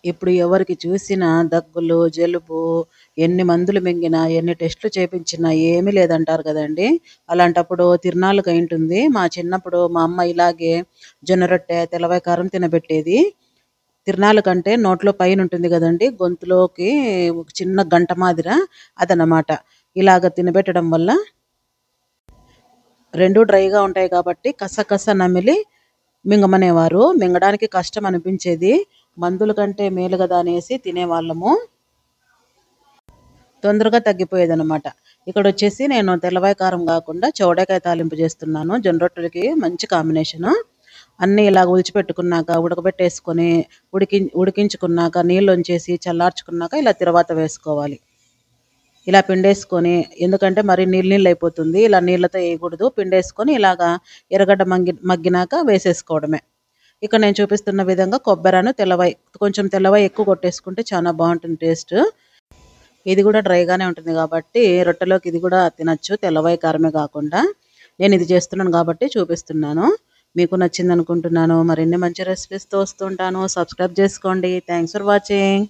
ఇప్పుడు ఎవరికి చూసినా దగ్గులు, జలుబు, ఎన్ని మందులు మింగినా, ఎన్ని టెస్టులు చేపించినా ఏమీ లేదంటారు కదండీ! అలాంటప్పుడు తిరునాళ్ళకయింటుంది. మా చిన్నప్పుడు మా అమ్మ ఇలాగే జొన్న రొట్టె, తెల్లవాయి కారం తినబెట్టేది. తిరణాలకంటే నోట్లో పైనుంటుంది గదండీ! గొంతులోకి ఒక చిన్న గంట మాదిర అదనమాట. ఇలాగ తినబెట్టడం వల్ల 2 డ్రైగా ఉంటాయి కాబట్టి కసకస నమిలి మింగమనేవారు. మింగడానికి కష్టం అనిపించేది. మందుల కంటే మేలు గదా అనేసి తినేవాళ్ళము. తొందరగా తగ్గిపోయేదనమాట. ఇక్కడొచ్చేసి నేను తెల్లవాయి కారం గాకుండా చౌడేకాయ తాలింపు జేస్తున్నాను. జొన్న రొట్టెలకి మంచి కాంబినేషను. అన్నీ ఇలాగ ఒలిచిపెట్టుకున్నాక, ఉడకబెట్టేసుకొని, ఉడికించుకున్నాక, నీళ్ళొంచేసి చల్లార్చుకున్నాక ఇలా తిరవాత వేసుకోవాలి. ఇలా పిండేసుకొని ఎందుకంటే మరి నీళ్ళు నీళ్ళయిపోతుంది. ఇలా నీళ్ళతో ఏయకూడదు. పిండేసుకొని ఇలాగా ఎర్రగడ్డ మగ్గినాక వేసేసుకోవడమే. ఇక్కడ నేను చూపిస్తున్న విధంగా కొబ్బెరను, తెల్లవాయి కొంచెం తెల్లవాయి ఎక్కువ కొట్టేసుకుంటే చానా బావుంటుంది టేస్టు. ఇది గూడా డ్రైగానే ఉంటుంది గాబట్టి రొట్టెలోకి ఇది గూడా తినొచ్చు. తెల్లవాయి కారమే గాకుండా. నేనిది చేస్తున్నాను గాబట్టి చూపిస్తున్నాను. మీకు నచ్చిందనుకుంటున్నాను. మరిన్ని మంచి రెసిపీస్‌తో వస్తుంటాను. సబ్స్క్రైబ్ జేసుకోండి. Thanks for watching.